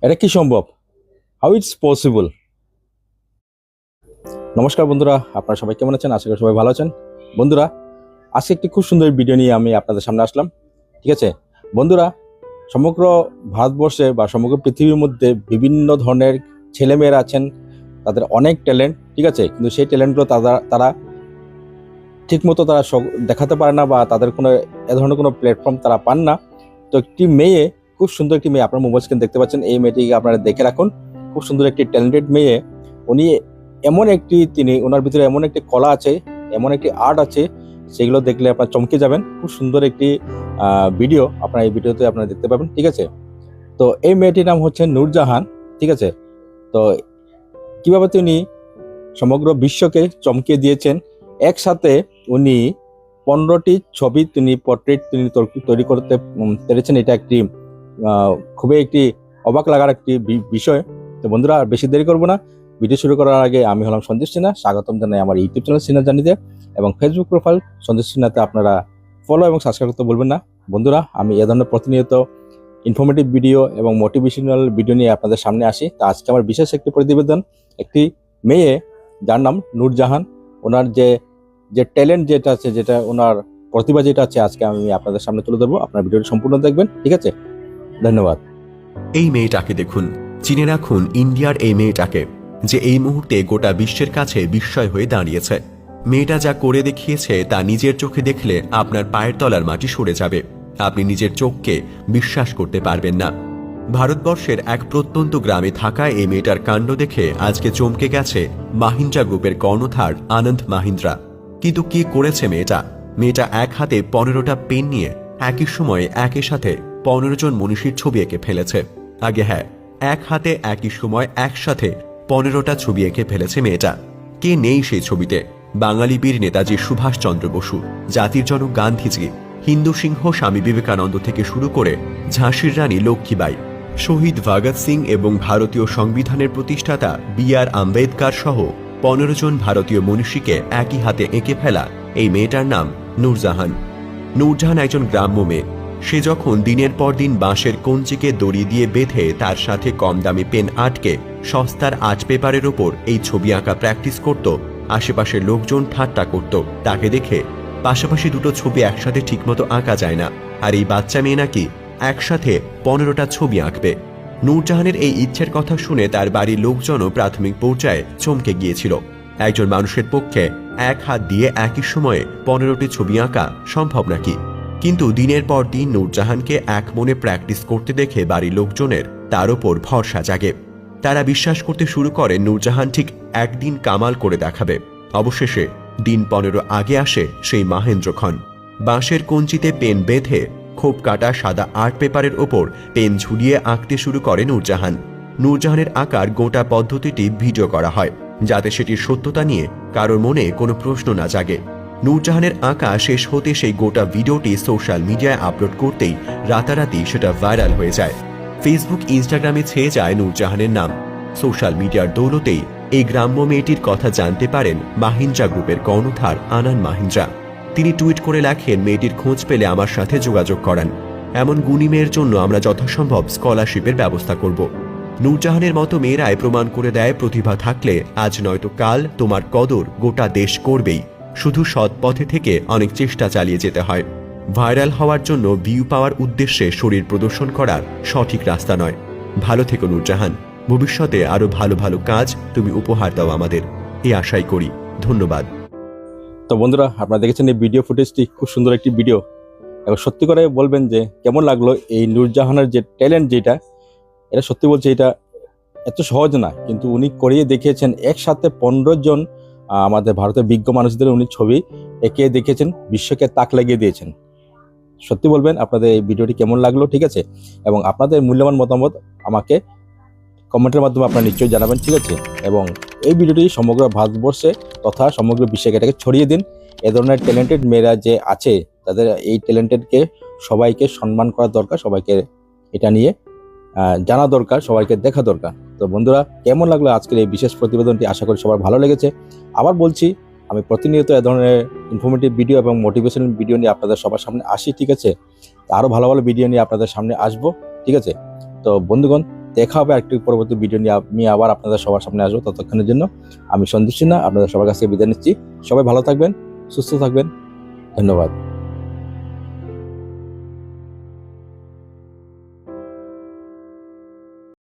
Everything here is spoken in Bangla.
এটা কি সম্ভব? How it's possible? নমস্কার বন্ধুরা, আপনারা সবাই কেমন আছেন? আশা করি সবাই ভালো আছেন। বন্ধুরা, আজকে একটি খুব সুন্দর ভিডিও নিয়ে আমি আপনাদের সামনে আসলাম। ঠিক আছে বন্ধুরা, সমগ্র ভারতবর্ষে বা সমগ্র পৃথিবীর মধ্যে বিভিন্ন ধরনের ছেলেমেয়েরা আছেন, তাদের অনেক ট্যালেন্ট। ঠিক আছে, কিন্তু সেই ট্যালেন্টগুলো তারা ঠিকমতো দেখাতে পারে না, বা তাদের কোনো এ ধরনের কোনো প্ল্যাটফর্ম তারা পান না। তো একটি মেয়ে, খুব সুন্দর একটি মেয়ে, আপনার মোবাইল স্ক্রিন দেখতে পাচ্ছেন, এই মেয়েটিকে আপনারা দেখে রাখুন। খুব সুন্দর একটি ট্যালেন্টেড মেয়ে। উনি ওনার ভিতরে এমন একটি কলা আছে, এমন একটি আর্ট আছে, সেগুলো দেখলে আপনার চমকে যাবেন। খুব সুন্দর একটি ভিডিও আপনার এই ভিডিওতে আপনারা দেখতে পাবেন। ঠিক আছে, তো এই মেয়েটির নাম হচ্ছে নূরজাহান। ঠিক আছে, তো কিভাবে তিনি সমগ্র বিশ্বকে চমকে দিয়েছেন। একসাথে উনি 15টি ছবি পোর্ট্রেট তৈরি করতে পেরেছেন। এটা একটি খুবই একটি অবাক লাগার একটি বিষয়। তো বন্ধুরা, আর বেশি দেরি করবো না, ভিডিও শুরু করার আগে আমি হলাম সন্দেশ সিনহা, স্বাগতম জানাই আমার ইউটিউব চ্যানেল সিনহা জার্নিতে, এবং ফেসবুক প্রোফাইল সন্দেশ সিনহাতে আপনারা ফলো এবং সাবস্ক্রাইব করতে বলবেন না। বন্ধুরা, আমি এ ধরনের প্রতিনিয়ত ইনফরমেটিভ ভিডিও এবং মোটিভেশনাল ভিডিও নিয়ে আপনাদের সামনে আসি। তা আজকে আমার বিশেষ একটি প্রতিবেদন, একটি মেয়ে যার নাম নূরজাহান। ওনার যে যে ট্যালেন্ট যেটা আছে, যেটা ওনার প্রতিভা যেটা আছে, আজকে আমি আপনাদের সামনে তুলে ধরবো। আপনার ভিডিওটি সম্পূর্ণ দেখবেন। ঠিক আছে, ধন্যবাদ। এই মেয়েটাকে দেখুন, চিনে রাখুন ইন্ডিয়ার এই মেয়েটাকে, যে এই মুহূর্তে গোটা বিশ্বের কাছে বিস্ময় হয়ে দাঁড়িয়েছে। মেয়েটা যা করে দেখিয়েছে তা নিজের চোখে দেখলে আপনার পায়ের তলার মাটি সরে যাবে। আপনি নিজের চোখকে বিশ্বাস করতে পারবেন না। ভারতবর্ষের এক প্রত্যন্ত গ্রামে থাকা এই মেয়েটার কাণ্ড দেখে আজকে চমকে গেছে মাহিন্দ্রা গ্রুপের কর্ণধার আনন্দ মাহিন্দ্রা। কিন্তু কি করেছে মেয়েটা এক হাতে 15টা পেন নিয়ে একই সময়ে একই সাথে 15 জন মনীষীর ছবি এঁকে ফেলেছে। আগে হ্যাঁ, এক হাতে একই সময় একসাথে 15টা ছবি এঁকে ফেলেছে মেয়েটা। কে নেই সেই ছবিতে? বাঙালি বীর নেতাজি সুভাষচন্দ্র বসু, জাতির জনক গান্ধীজি, হিন্দু সিংহ স্বামী বিবেকানন্দ থেকে শুরু করে ঝাঁসির রানী লক্ষ্মীবাই, শহীদ ভগৎ সিং এবং ভারতীয় সংবিধানের প্রতিষ্ঠাতা B.R. আম্বেদকর সহ 15 জন ভারতীয় মনীষীকে একই হাতে এঁকে ফেলা এই মেয়েটার নাম নূরজাহান। নূরজাহান একজন গ্রাম্য মেয়ে। সে যখন দিনের পর দিন বাঁশের কঞ্চিকে দড়ি দিয়ে বেঁধে তার সাথে কম দামি পেন আটকে সস্তার আর্ট পেপারের ওপর এই ছবি আঁকা প্র্যাকটিস করত, আশেপাশের লোকজন ঠাট্টা করত তাকে দেখে। পাশাপাশি দুটো ছবি একসাথে ঠিকমতো আঁকা যায় না, আর এই বাচ্চা মেয়ে নাকি একসাথে 15টা ছবি আঁকবে। নূরজাহানের এই ইচ্ছের কথা শুনে তার বাড়ির লোকজনও প্রাথমিক পর্যায়ে চমকে গিয়েছিল। একজন মানুষের পক্ষে এক হাত দিয়ে একই সময়ে 15টি ছবি আঁকা সম্ভব নাকি? কিন্তু দিনের পর দিন নূরজাহানকে এক মনে প্র্যাকটিস করতে দেখে বাড়ির লোকজনের তার ওপর ভরসা জাগে। তারা বিশ্বাস করতে শুরু করে নূরজাহান ঠিক একদিন কামাল করে দেখাবে। অবশেষে দিন 15 আগে আসে সেই মহেন্দ্রক্ষণ। বাঁশের কঞ্চিতে পেন বেঁধে খোপ কাটা সাদা আর্ট পেপারের ওপর পেন ঝুলিয়ে আঁকতে শুরু করে নূরজাহান। নূরজাহানের আঁকার গোটা পদ্ধতিটি ভিডিও করা হয়, যাতে সেটির সত্যতা নিয়ে কারোর মনে কোনো প্রশ্ন না জাগে। নূরজাহানের আঁকা শেষ হতে সেই গোটা ভিডিওটি সোশ্যাল মিডিয়ায় আপলোড করতেই রাতারাতি সেটা ভাইরাল হয়ে যায়। ফেসবুক, ইনস্টাগ্রামে ছেয়ে যায় নূরজাহানের নাম। সোশ্যাল মিডিয়ার দৌলতেই এই গ্রাম্য মেয়েটির কথা জানতে পারেন মাহিন্দ্রা গ্রুপের কর্ণধার আনন্দ মাহিন্দ্রা। তিনি টুইট করে লেখেন, মেয়েটির খোঁজ পেলে আমার সাথে যোগাযোগ করান। এমন গুণী মেয়ের জন্য আমরা যথাসম্ভব স্কলারশিপের ব্যবস্থা করব। নূরজাহানের মতো মেয়েরাই প্রমাণ করে দেয়, প্রতিভা থাকলে আজ নয়তো কাল তোমার কদর গোটা দেশ করবেই। শুধু সৎ পথে থেকে অনেক চেষ্টা চালিয়ে যেতে হয়। ভাইরাল হওয়ার জন্য ভিউ পাওয়ার উদ্দেশ্যে শরীর প্রদর্শন করার সঠিক রাস্তা নয়। ভালো থেকো নূরজাহান, ভবিষ্যতে আরো ভালো ভালো কাজ তুমি উপহার দাও আমাদের, এই আশাই করি। ধন্যবাদ। তো বন্ধুরা, আপনারা দেখেছেন এই ভিডিও ফুটেজটি, খুব সুন্দর একটি ভিডিও। এবং সত্যি করে বলবেন যে কেমন লাগলো এই নূরজাহানের যে ট্যালেন্ট, যেটা এটা সত্যি বলছে, এটা এত সহজ না, কিন্তু উনি করিয়ে দেখিয়েছেন। একসাথে 15 জন আমাদের ভারতের বিজ্ঞ মানুষদের উনি ছবি এঁকে দেখিয়েছেন, বিশ্বকে তাক লাগিয়ে দিয়েছেন। সত্যি বলবেন আপনাদের এই ভিডিওটি কেমন লাগলো। ঠিক আছে, এবং আপনাদের মূল্যবান মতামত আমাকে কমেন্টের মাধ্যমে আপনারা নিশ্চয়ই জানাবেন। ঠিক আছে, এবং এই ভিডিওটি সমগ্র ভারতবর্ষে তথা সমগ্র বিশ্বে এটাকে ছড়িয়ে দিন। এ ধরনের ট্যালেন্টেড মেয়েরা যে আছে, তাদের এই ট্যালেন্টেডকে সবাইকে সম্মান করা দরকার, সবাইকে এটা নিয়ে জানা দরকার, সবাইকে দেখা দরকার। তো বন্ধুরা, কেমন লাগলো আজকের এই বিশেষ প্রতিবেদনটি? আশা করি সবার ভালো লেগেছে। আবার বলছি, আমি প্রতিনিয়ত এ ধরনের ইনফরমেটিভ ভিডিও এবং মোটিভেশনাল ভিডিও নিয়ে আপনাদের সবার সামনে আসি। ঠিক আছে, আরও ভালো ভালো ভিডিও নিয়ে আপনাদের সামনে আসবো। ঠিক আছে, তো বন্ধুগণ, দেখা হবে আরেকটি পরবর্তী ভিডিও নিয়ে আমি আবার আপনাদের সবার সামনে আসবো। ততক্ষণের জন্য আমি সন্দীপ সিনহা আপনাদের সবার কাছে বিদায় নিচ্ছি। সবাই ভালো থাকবেন, সুস্থ থাকবেন। ধন্যবাদ।